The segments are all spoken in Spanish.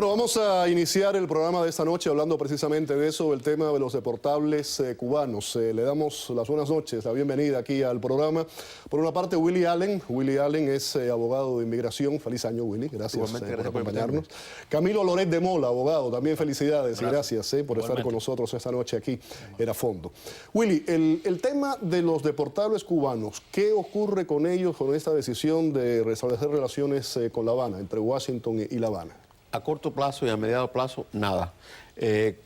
Bueno, vamos a iniciar el programa de esta noche hablando precisamente de eso, el tema de los deportables cubanos. Le damos las buenas noches, la bienvenida aquí al programa. Por una parte, Willy Allen. Willy Allen es abogado de inmigración. Feliz año, Willy. Gracias, por acompañarnos. Camilo Loret de Mola, abogado. También felicidades y gracias por estar con nosotros esta noche aquí en A Fondo. Willy, el tema de los deportables cubanos, ¿qué ocurre con ellos con esta decisión de restablecer relaciones con La Habana, entre Washington y La Habana? A corto plazo y a mediano plazo, nada.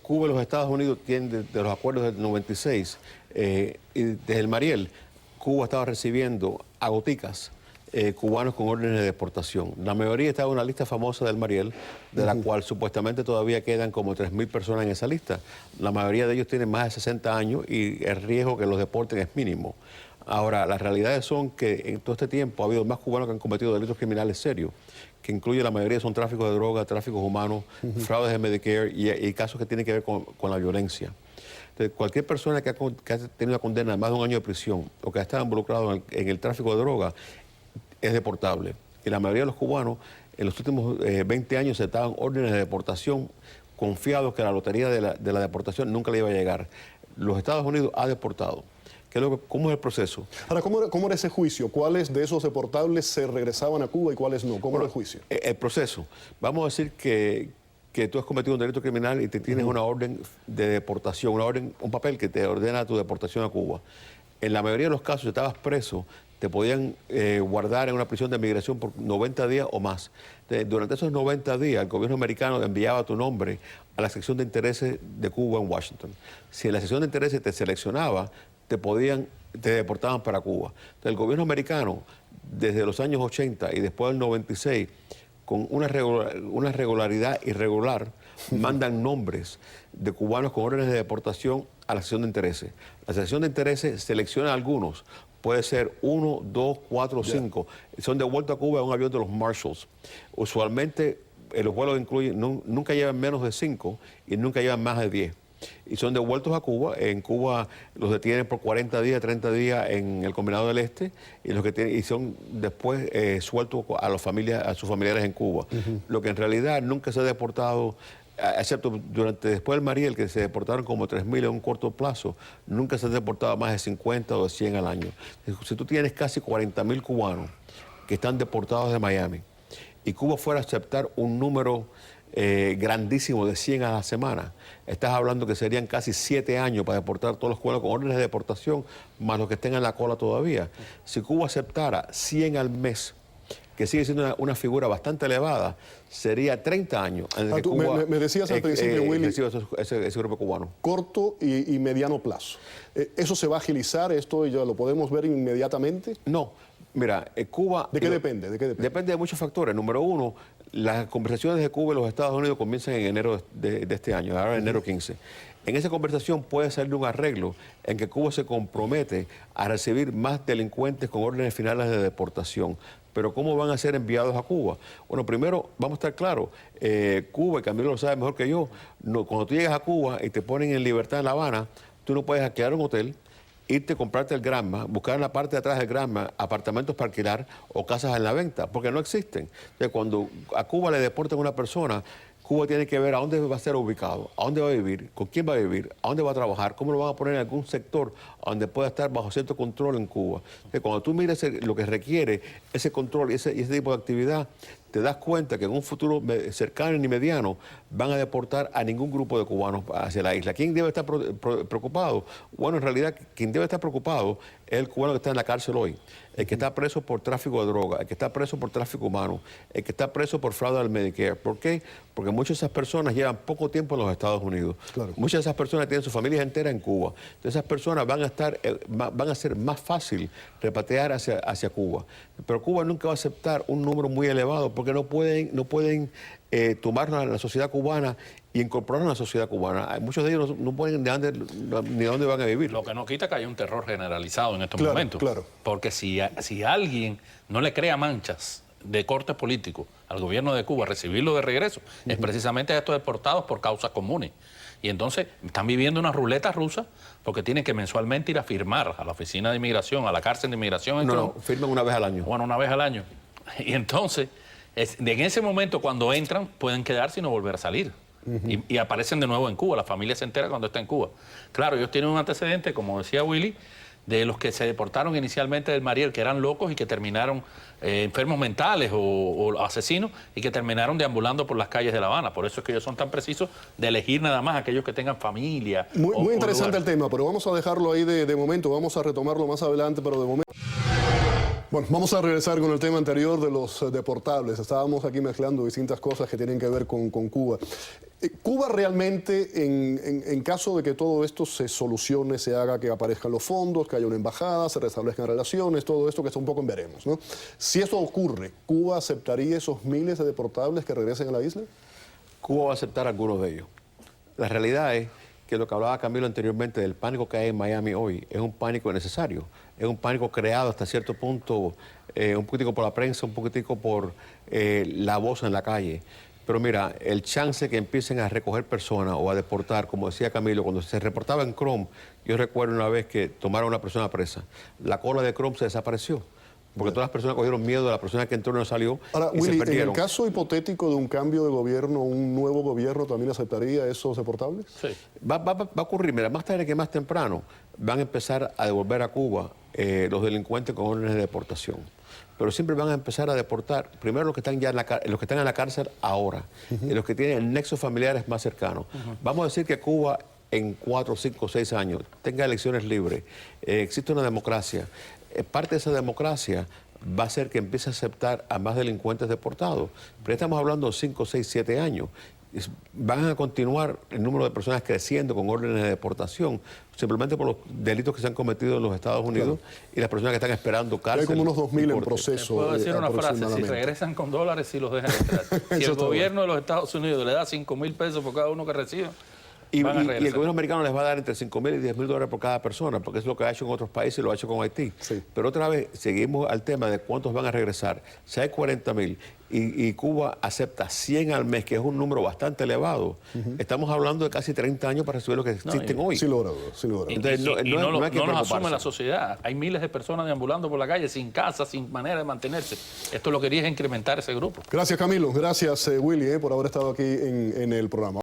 Cuba y los Estados Unidos tienen de los acuerdos del 96, y desde el Mariel, Cuba estaba recibiendo a goticas cubanos con órdenes de deportación. La mayoría estaba en una lista famosa del Mariel, de la cual supuestamente todavía quedan como 3.000 personas en esa lista. La mayoría de ellos tienen más de 60 años y el riesgo que los deporten es mínimo. Ahora, las realidades son que en todo este tiempo ha habido más cubanos que han cometido delitos criminales serios, que incluye la mayoría son tráficos de drogas, tráficos humanos, fraudes de Medicare y casos que tienen que ver con la violencia. Entonces, cualquier persona que ha tenido una condena de más de un año de prisión o que ha estado involucrado en el tráfico de drogas es deportable. Y la mayoría de los cubanos en los últimos 20 años se daban órdenes de deportación confiados que la lotería de la deportación nunca le iba a llegar. Los Estados Unidos ha deportado. ¿Cómo es el proceso? Ahora, ¿cómo era ese juicio? ¿Cuáles de esos deportables se regresaban a Cuba y cuáles no? ¿Cómo era el juicio? El proceso. Vamos a decir que tú has cometido un delito criminal y te tienes una orden de deportación, un papel que te ordena tu deportación a Cuba. En la mayoría de los casos, si estabas preso, te podían guardar en una prisión de migración por 90 días o más. Durante esos 90 días, el gobierno americano enviaba tu nombre a la sección de intereses de Cuba en Washington. Si en la sección de intereses te seleccionaba, te deportaban para Cuba. Entonces, el gobierno americano, desde los años 80 y después del 96, con una regularidad irregular, mandan nombres de cubanos con órdenes de deportación a la sección de intereses. La sección de intereses selecciona algunos. Puede ser 1, 2, 4 o 5. Son devueltos a Cuba en un avión de los Marshalls. Usualmente, los vuelos nunca llevan menos de 5 y nunca llevan más de 10. Y son devueltos a Cuba. En Cuba los detienen por 40 días, 30 días en el Combinado del Este y son después sueltos a sus familiares en Cuba. Lo que en realidad nunca se ha deportado, excepto después del Mariel, que se deportaron como 3.000 en un corto plazo, nunca se han deportado más de 50 o de 100 al año. Si tú tienes casi 40.000 cubanos que están deportados de Miami y Cuba fuera a aceptar un número grandísimo de 100 a la semana, estás hablando que serían casi 7 años para deportar todos los cubanos con órdenes de deportación, más los que estén en la cola todavía. Si Cuba aceptara 100 al mes, que sigue siendo una figura bastante elevada, sería 30 años. Me decías al principio, Willy, ese grupo cubano. Corto y mediano plazo. ¿Eso se va a agilizar? ¿Esto ya lo podemos ver inmediatamente? No. Mira, Cuba... ¿De qué depende? Depende de muchos factores. Número uno, las conversaciones de Cuba y los Estados Unidos comienzan en enero de este año, ahora en enero 15. En esa conversación puede salir un arreglo en que Cuba se compromete a recibir más delincuentes con órdenes finales de deportación. Pero ¿cómo van a ser enviados a Cuba? Bueno, primero, vamos a estar claros, Cuba, y Camilo lo sabe mejor que yo, cuando tú llegas a Cuba y te ponen en libertad en La Habana, tú no puedes alquilar un hotel, irte a comprarte el Granma, buscar en la parte de atrás del Granma apartamentos para alquilar o casas en la venta, porque no existen. Entonces, cuando a Cuba le deportan a una persona, Cuba tiene que ver a dónde va a ser ubicado, a dónde va a vivir, con quién va a vivir, a dónde va a trabajar, cómo lo van a poner en algún sector donde pueda estar bajo cierto control en Cuba. Entonces, cuando tú miras lo que requiere ese control y ese tipo de actividad, te das cuenta que en un futuro cercano y mediano van a deportar a ningún grupo de cubanos hacia la isla. ¿Quién debe estar preocupado? Bueno, en realidad, quien debe estar preocupado es el cubano que está en la cárcel hoy, el que está preso por tráfico de droga, el que está preso por tráfico humano, el que está preso por fraude al Medicare. ¿Por qué? Porque muchas de esas personas llevan poco tiempo en los Estados Unidos. Claro. Muchas de esas personas tienen sus familias enteras en Cuba. Entonces, esas personas van a ser más fácil repatriar hacia Cuba. Pero Cuba nunca va a aceptar un número muy elevado porque no pueden tomarnos a la sociedad cubana y incorporarnos a la sociedad cubana. Muchos de ellos no pueden ni dónde van a vivir. Lo que no quita que haya un terror generalizado en estos momentos. Claro. Porque si alguien no le crea manchas de corte político al gobierno de Cuba, recibirlo de regreso, es precisamente a estos deportados por causas comunes. Y entonces están viviendo una ruleta rusa porque tienen que mensualmente ir a firmar a la oficina de inmigración, a la cárcel de inmigración. No, firman una vez al año. Bueno, una vez al año. Y entonces En ese momento, cuando entran, pueden quedarse y no volver a salir. Y aparecen de nuevo en Cuba. La familia se entera cuando está en Cuba. Claro, ellos tienen un antecedente, como decía Willy, de los que se deportaron inicialmente del Mariel, que eran locos y que terminaron enfermos mentales o asesinos y que terminaron deambulando por las calles de La Habana. Por eso es que ellos son tan precisos de elegir nada más aquellos que tengan familia. Muy interesante el tema, pero vamos a dejarlo ahí de momento. Vamos a retomarlo más adelante, pero de momento... Bueno, vamos a regresar con el tema anterior de los deportables. Estábamos aquí mezclando distintas cosas que tienen que ver con Cuba. Cuba realmente, en caso de que todo esto se solucione, se haga que aparezcan los fondos, que haya una embajada, se restablezcan relaciones, todo esto que está un poco en veremos, ¿no? Si eso ocurre, ¿Cuba aceptaría esos miles de deportables que regresen a la isla? Cuba va a aceptar algunos de ellos. La realidad es que lo que hablaba Camilo anteriormente del pánico que hay en Miami hoy es un pánico necesario, es un pánico creado hasta cierto punto, un poquitico por la prensa, un poquitico por la voz en la calle. Pero mira, el chance que empiecen a recoger personas o a deportar, como decía Camilo, cuando se reportaba en Chrome, yo recuerdo una vez que tomaron a una persona presa, la cola de Chrome se desapareció. Porque todas las personas cogieron miedo de la persona que entró y no salió. Ahora, y Willy, se perdieron. en el caso hipotético de un cambio de gobierno, un nuevo gobierno también aceptaría esos deportables. Sí. Va a ocurrir, mira, más tarde que más temprano van a empezar a devolver a Cuba los delincuentes con órdenes de deportación. Pero siempre van a empezar a deportar, primero los que están ya en los que están en la cárcel ahora, y los que tienen el nexo familiares más cercano. Vamos a decir que Cuba en 4, 5, 6 años tenga elecciones libres, existe una democracia. Parte de esa democracia va a ser que empiece a aceptar a más delincuentes deportados. Pero estamos hablando de 5, 6, 7 años. Van a continuar el número de personas creciendo con órdenes de deportación, simplemente por los delitos que se han cometido en los Estados Unidos y las personas que están esperando cárcel. Hay como unos 2.000 en proceso. Puedo decir una frase, si regresan con dólares, si los dejan entrar. Si el gobierno de los Estados Unidos le da 5.000 pesos por cada uno que reciba, y el gobierno americano les va a dar entre 5.000 y 10.000 dólares por cada persona, porque es lo que ha hecho en otros países y lo ha hecho con Haití. Sí. Pero otra vez, seguimos al tema de cuántos van a regresar. Si hay 40.000 y Cuba acepta 100 al mes, que es un número bastante elevado, estamos hablando de casi 30 años para recibir lo que existen hoy. Sí logra. Entonces, no hay que no nos preocuparse. asume la sociedad. Hay miles de personas deambulando por la calle sin casa, sin manera de mantenerse. Esto lo quería es incrementar ese grupo. Gracias, Camilo. Gracias, Willy, por haber estado aquí en el programa.